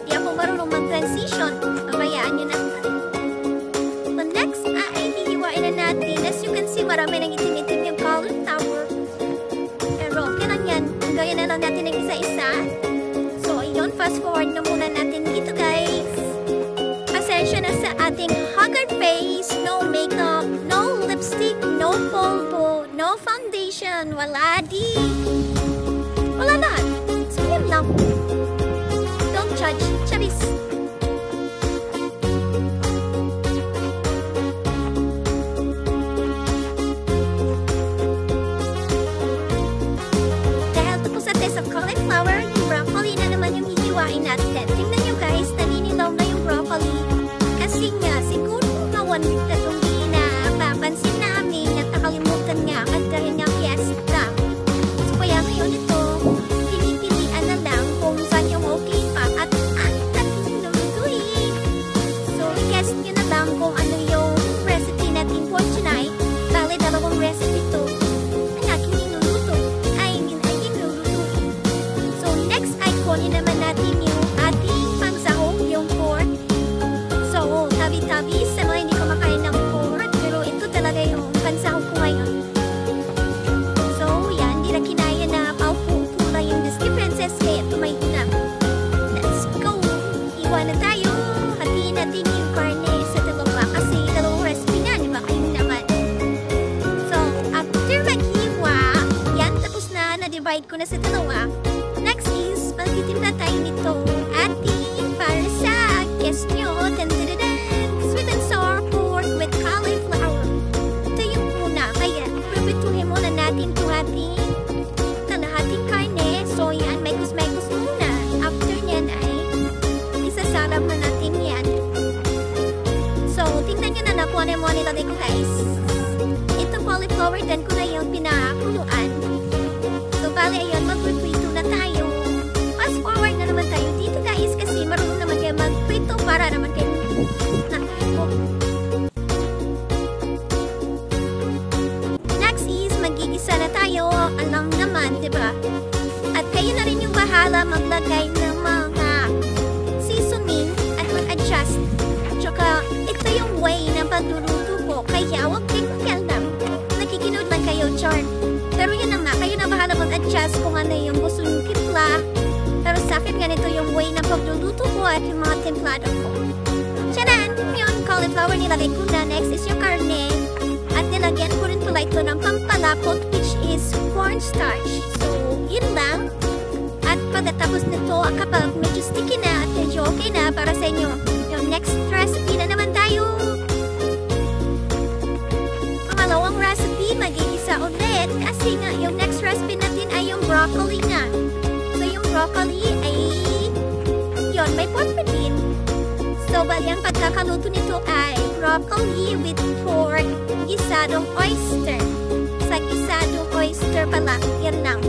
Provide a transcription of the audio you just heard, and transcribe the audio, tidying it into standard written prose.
Di ako marunong mag-transition. Pabayaan nyo na. So next ay hihiwain na natin. As you can see, marami nang itim-itim yung cauliflower. Pero okay lang yan. Gawin na lang natin ng isa-isa. So ayun, fast forward na muna natin dito guys. Pasensya na sa ating haggard face. No makeup, no lipstick, no polvo, no foundation. Wala di. Wala lahat. So yun lang. Don't judge. Charis. Dahil tapos sa test of cauliflower, yung broccoli na naman yung hihiwain natin. Tingnan nyo guys, naninilaw na yung broccoli. Kasi nga, siguro mga 1 week na itong di na papansin namin at nakalimutan nga at dahil nga fiesta. So kaya ngayon ito, pinipilian na lang kung saan yung okay pa at nulutuin. So i-guess nyo na lang kung ano yung recipe natin for tonight. Bale, dalawang recipe to. Ang aking niluluto. Ay nilulutuin. So next ay kunin naman natin yung ating pangsahog, yung pork. So, tabi-tabi sa mga hindi kumakain ng pork, pero ito talaga yung pansahog ko ngayon. So, yan, hindi na kinaya na paupo-upo lang yung Disney Princess, kaya tumayo na. Let's go! Iwa na tayo! Hatiin natin yung karne sa dalawa kasi dalawang recipe na, di ba? Kayo naman. So, after maghiwa, yan, tapos na, na-divide ko na sa dalawa. Next is, magtitimla tayo nito ating para sa guess nyo, sweet and sour pork with cauliflower. Ito yung una, kaya prepituhin muna natin ito ating kalahating karne. So yan, maykus-maykus muna. After nyan ay isasarap na natin yan. So, tingnan nyo na na kung ano yung mga nilagay ko guys. Itong cauliflower, dan ko na yung pinakuluan. So, bali ayun, mag-prepito na tayo. Fast forward na naman tayo dito guys kasi marunong naman kayo mag-prito para naman kayo next is magigisa na tayo. Alam naman, diba? At kayo na rin yung bahala maglagay ng mga seasoning at mag-adjust. Tsaka ito yung way ng pagluluto ko kaya huwag kayong makialam. Nakikinood lang kayo, Char. Pero yun na nga, kayo na bahala mag-adjust kung ano yung gusto yung timpla. Pero sa akin ganito yung way ng pagluluto ko at yung mga templado ko. Tcharan! Yung cauliflower nilagay ko na. Next is yung karne. At nilagyan ko rin pala ito ng pampalapot which is cornstarch. So, yun lang. At pagkatapos nito, kapag medyo sticky na at medyo okay na para sa inyo, yung next recipe na naman tayo. Pangalawang recipe, magigisa ulit. Kasi nga, yung next recipe natin ay yung broccoli na. So, yung broccoli ay yun, may pork pa din. So, bali ang pagkakaluto nito ay broccoli with pork, gisadong oyster. Sa gisadong oyster pala, yan lang.